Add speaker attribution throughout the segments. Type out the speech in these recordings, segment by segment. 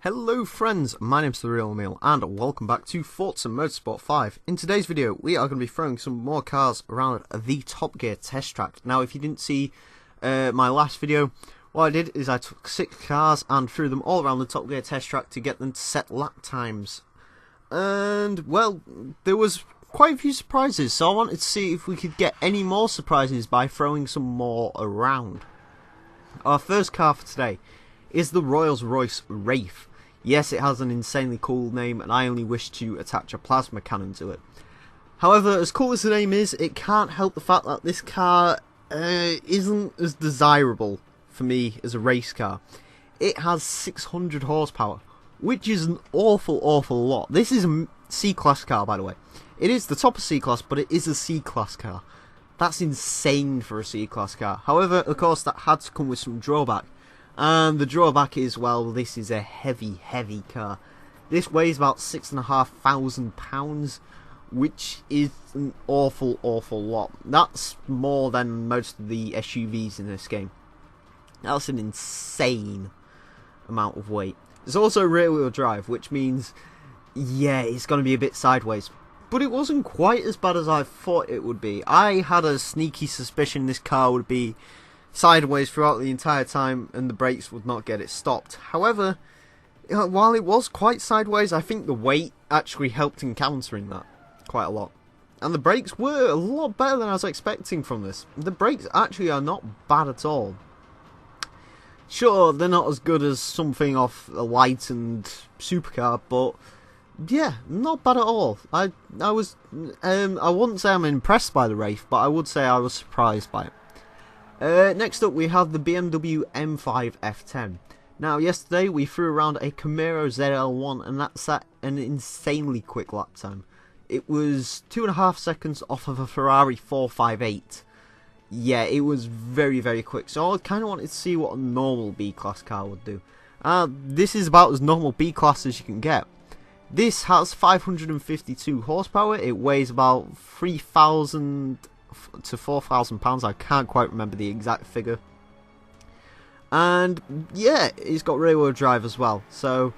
Speaker 1: Hello friends, my name's TheRealEmile and welcome back to Forza Motorsport 5. In today's video we are going to be throwing some more cars around the Top Gear test track. Now if you didn't see my last video, what I did is I took 6 cars and threw them all around the Top Gear test track to get them to set lap times. And well, there was quite a few surprises, so I wanted to see if we could get any more surprises by throwing some more around. Our first car for today is the Rolls-Royce Wraith. Yes, it has an insanely cool name and I only wish to attach a plasma cannon to it. However, as cool as the name is, it can't help the fact that this car isn't as desirable for me as a race car. It has 600 horsepower, which is an awful lot. This is a C-Class car, by the way. It is the top of C-Class, but it is a C-Class car. That's insane for a C-Class car. However, of course, that had to come with some drawback. And the drawback is, well, this is a heavy car. This weighs about 6,500 pounds, which is an awful lot. That's more than most of the SUVs in this game. That's an insane amount of weight. There's also rear wheel drive, which means, yeah, it's going to be a bit sideways. But it wasn't quite as bad as I thought it would be. I had a sneaky suspicion this car would be sideways throughout the entire time and the brakes would not get it stopped. However, while it was quite sideways, I think the weight actually helped in countering that quite a lot. And the brakes were a lot better than I was expecting from this. The brakes actually are not bad at all. Sure, they're not as good as something off a lightened supercar, but yeah, not bad at all. I wouldn't say I'm impressed by the Wraith, but I would say I was surprised by it. Next up we have the BMW M5 F10. Now yesterday we threw around a Camaro ZL1 and that set an insanely quick lap time. It was 2.5 seconds off of a Ferrari 458. Yeah, it was very quick, so I kind of wanted to see what a normal B-Class car would do. This is about as normal B-Class as you can get. This has 552 horsepower, it weighs about 3,000 to 4,000 pounds. I can't quite remember the exact figure. And yeah, it's got rear wheel drive as well, so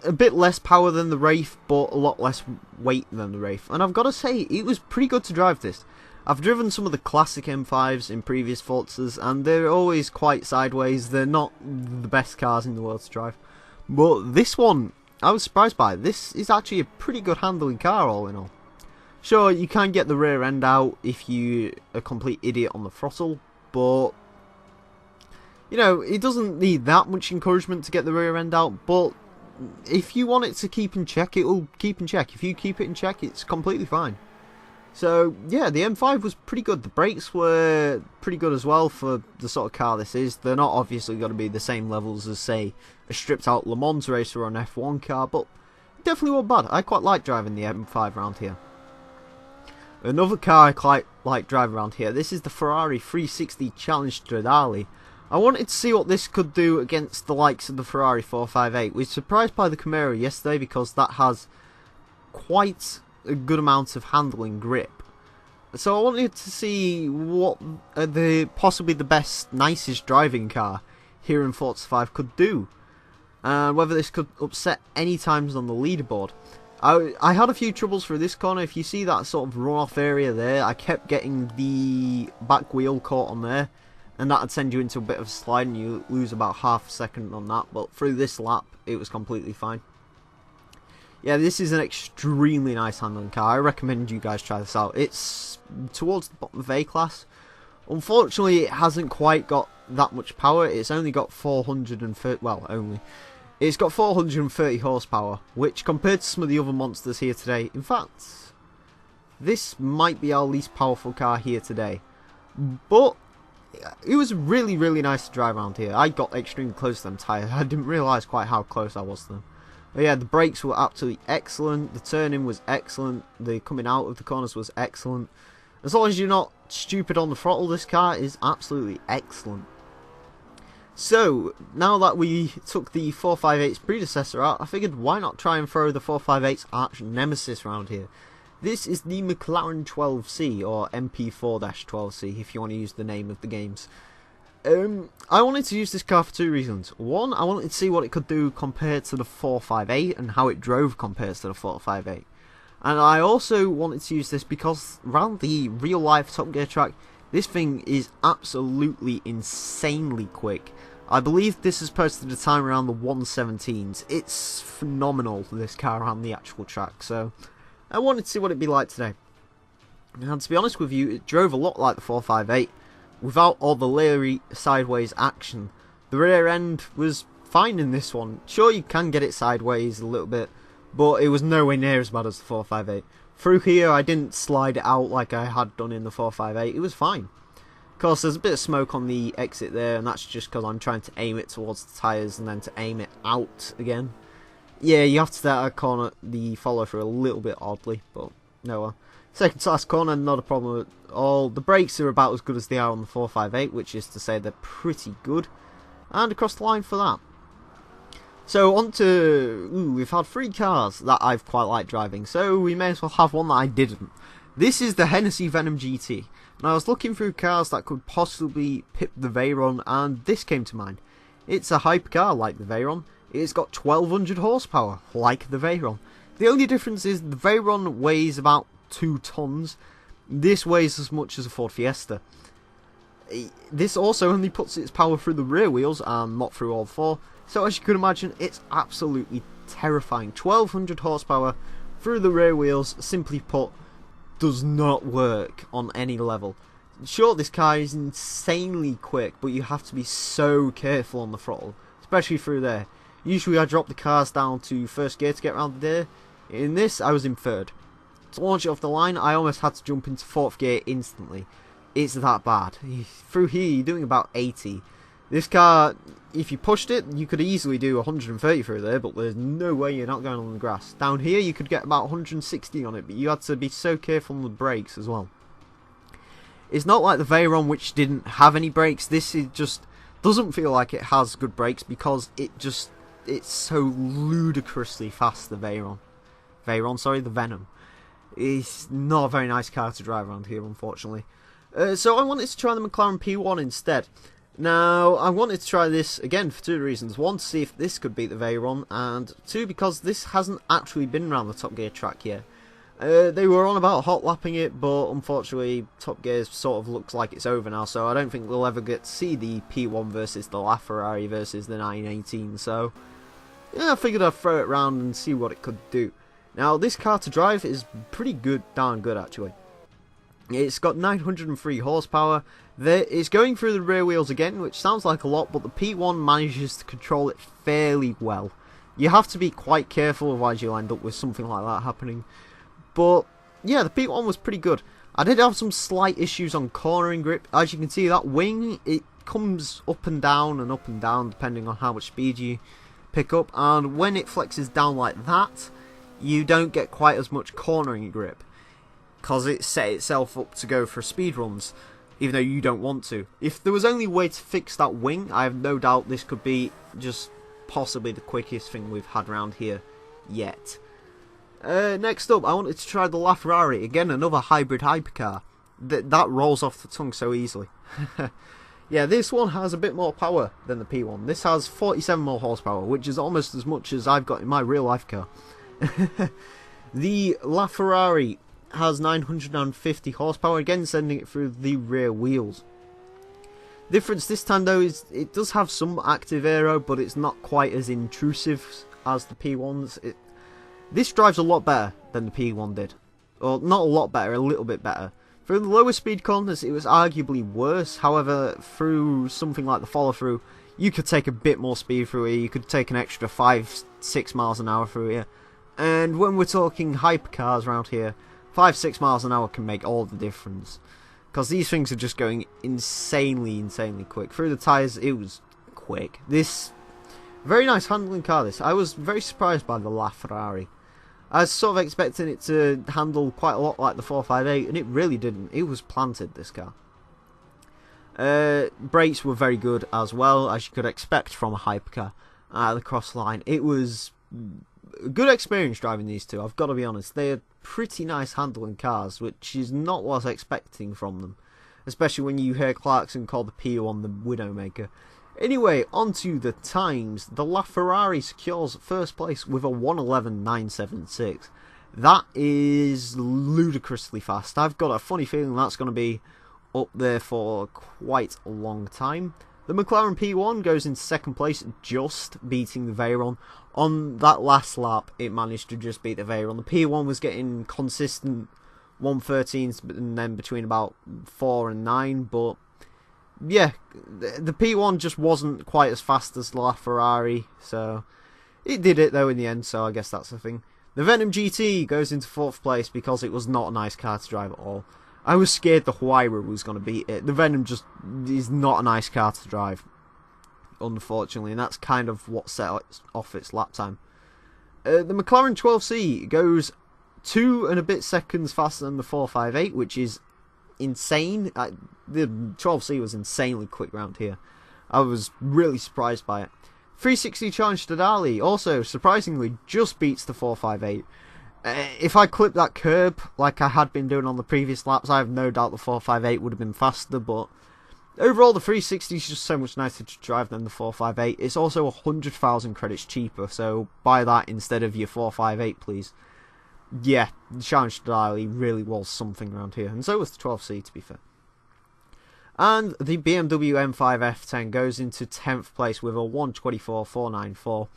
Speaker 1: a bit less power than the Wraith, but a lot less weight than the Wraith. And I've got to say, it was pretty good to drive this. I've driven some of the classic M5s in previous Forzas, and they're always quite sideways. They're not the best cars in the world to drive, but this one I was surprised by. This is actually a pretty good handling car, all in all. Sure, you can get the rear end out if you're a complete idiot on the throttle, but you know, it doesn't need that much encouragement to get the rear end out, but if you want it to keep in check, it will keep in check. If you keep it in check, it's completely fine. So yeah, the M5 was pretty good. The brakes were pretty good as well for the sort of car this is. They're not obviously going to be the same levels as, say, a stripped out Le Mans racer or an F1 car, but definitely wasn't bad. I quite like driving the M5 around here. Another car I quite like driving around here, this is the Ferrari 360 Challenge Stradale. I wanted to see what this could do against the likes of the Ferrari 458. We were surprised by the Camaro yesterday because that has quite a good amount of handling grip. So I wanted to see what possibly the best, nicest driving car here in Forza 5 could do. And whether this could upset any times on the leaderboard. I had a few troubles through this corner. If you see that sort of run-off area there, I kept getting the back wheel caught on there, and that would send you into a bit of a slide and you lose about half a second on that, but through this lap it was completely fine. Yeah, this is an extremely nice handling car. I recommend you guys try this out. It's towards the bottom of A-Class. Unfortunately, it hasn't quite got that much power. It's only got 430, well, only. It's got 430 horsepower, which compared to some of the other monsters here today, in fact, this might be our least powerful car here today. But it was really nice to drive around here. I got extremely close to them tyres. I didn't realise quite how close I was to them. But yeah, the brakes were absolutely excellent. The turning was excellent. The coming out of the corners was excellent. As long as you're not stupid on the throttle, this car is absolutely excellent. So, now that we took the 458's predecessor out, I figured why not try and throw the 458's arch nemesis around here. This is the McLaren 12C, or MP4-12C if you want to use the name of the games. I wanted to use this car for two reasons. One, I wanted to see what it could do compared to the 458 and how it drove compared to the 458. And I also wanted to use this because around the real life Top Gear track, this thing is absolutely insanely quick. I believe this is posted a time around the 117s. It's phenomenal, this car around the actual track. So I wanted to see what it'd be like today. And to be honest with you, it drove a lot like the 458 without all the leery sideways action. The rear end was fine in this one. Sure, you can get it sideways a little bit, but it was nowhere near as bad as the 458. Through here, I didn't slide it out like I had done in the 458. It was fine. Of course, there's a bit of smoke on the exit there, and that's just because I'm trying to aim it towards the tyres and then to aim it out again. Yeah, you have to start corner the follow through a little bit oddly, but no. Second to last corner, not a problem at all. The brakes are about as good as they are on the 458, which is to say they're pretty good. And across the line for that. So on to, we've had three cars that I've quite liked driving, so we may as well have one that I didn't. This is the Hennessy Venom GT. Now I was looking through cars that could possibly pip the Veyron, and this came to mind. It's a hypercar like the Veyron. It's got 1200 horsepower like the Veyron. The only difference is the Veyron weighs about 2 tons. This weighs as much as a Ford Fiesta. This also only puts its power through the rear wheels and not through all four. So as you can imagine, it's absolutely terrifying. 1200 horsepower through the rear wheels, simply put, does not work on any level. Sure, this car is insanely quick, but you have to be so careful on the throttle, especially through there. Usually I drop the cars down to first gear to get around there. In this, I was in third. To launch it off the line, I almost had to jump into fourth gear instantly. It's that bad. Through here, you're doing about 80. This car, if you pushed it, you could easily do 130 through there, but there's no way you're not going on the grass. Down here, you could get about 160 on it, but you had to be so careful on the brakes as well. It's not like the Veyron, which didn't have any brakes. This is just doesn't feel like it has good brakes because it's so ludicrously fast, the Veyron. The Venom. It's not a very nice car to drive around here, unfortunately. So I wanted to try the McLaren P1 instead. Now, I wanted to try this, again, for two reasons. One, to see if this could beat the Veyron, and two, because this hasn't actually been around the Top Gear track yet. They were on about hot lapping it, but unfortunately, Top Gear sort of looks like it's over now, so I don't think we'll ever get to see the P1 versus the LaFerrari versus the 918, so yeah, I figured I'd throw it around and see what it could do. Now, this car to drive is pretty good, darn good actually. It's got 903 horsepower. It's going through the rear wheels again, which sounds like a lot, but the P1 manages to control it fairly well. You have to be quite careful, otherwise you'll end up with something like that happening. But yeah, the P1 was pretty good. I did have some slight issues on cornering grip. As you can see, that wing, it comes up and down depending on how much speed you pick up, and when it flexes down like that, you don't get quite as much cornering grip because it set itself up to go for speed runs, even though you don't want to. If there was only a way to fix that wing, I have no doubt this could be just possibly the quickest thing we've had around here yet. Next up, I wanted to try the LaFerrari, again another hybrid hypercar. That rolls off the tongue so easily. Yeah, this one has a bit more power than the P1. This has 47 more horsepower, which is almost as much as I've got in my real life car. The LaFerrari has 950 horsepower, again sending it through the rear wheels. Difference this time though is it does have some active aero, but it's not quite as intrusive as the P1s. This drives a lot better than the P1 did. Well, not a lot better, a little bit better. Through the lower speed corners it was arguably worse, however through something like the follow through you could take a bit more speed through here, you could take an extra 5-6 miles an hour through here. And when we're talking hypercars around here, 5-6 miles an hour can make all the difference. Because these things are just going insanely quick. Through the tyres, it was quick. This, very nice handling car this. I was very surprised by the LaFerrari. I was sort of expecting it to handle quite a lot like the 458, and it really didn't. It was planted, this car. Brakes were very good as well, as you could expect from a hypercar. The cross line, it was a good experience driving these two, I've got to be honest. They're pretty nice handling cars, which is not what I was expecting from them. especially when you hear Clarkson call the P1 the Widowmaker. Anyway, onto the times. The LaFerrari secures first place with a 1:11.976. That is ludicrously fast. I've got a funny feeling that's going to be up there for quite a long time. The McLaren P1 goes into second place, just beating the Veyron. On that last lap, it managed to just beat the Veyron. The P1 was getting consistent 1:13s and then between about 4 and 9, but yeah, the P1 just wasn't quite as fast as the LaFerrari, so it did it though in the end, so I guess that's the thing. The Venom GT goes into fourth place because it was not a nice car to drive at all. I was scared the Huayra was going to beat it. The Venom just is not a nice car to drive, unfortunately, and that's kind of what set off its lap time. The McLaren 12C goes 2 and a bit seconds faster than the 458, which is insane. The 12C was insanely quick round here. I was really surprised by it. 360 challenge Stradale also surprisingly just beats the 458. If I clipped that curb like I had been doing on the previous laps, I have no doubt the 458 would have been faster, but overall the 360 is just so much nicer to drive than the 458. It's also 100,000 credits cheaper, so buy that instead of your 458 please. Yeah, the challenge Stradale really was something around here, and so was the 12C to be fair. And the BMW M5 F10 goes into 10th place with a 1:24.494.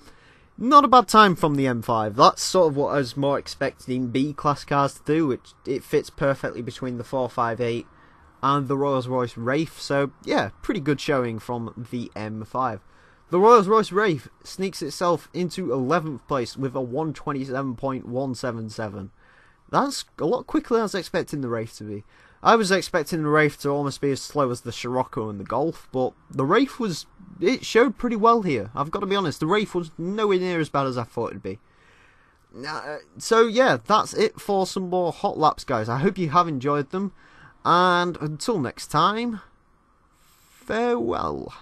Speaker 1: Not a bad time from the M5. That's sort of what I was more expecting B-class cars to do, which it fits perfectly between the 458 and the Rolls-Royce Wraith. So yeah, pretty good showing from the M5. The Rolls-Royce Wraith sneaks itself into 11th place with a 1:27.177. That's a lot quicker than I was expecting the Wraith to be. I was expecting the Wraith to almost be as slow as the Scirocco and the Golf, but the Wraith it showed pretty well here. I've got to be honest, the Wraith was nowhere near as bad as I thought it'd be. So yeah, that's it for some more hot laps, guys. I hope you have enjoyed them, and until next time, farewell.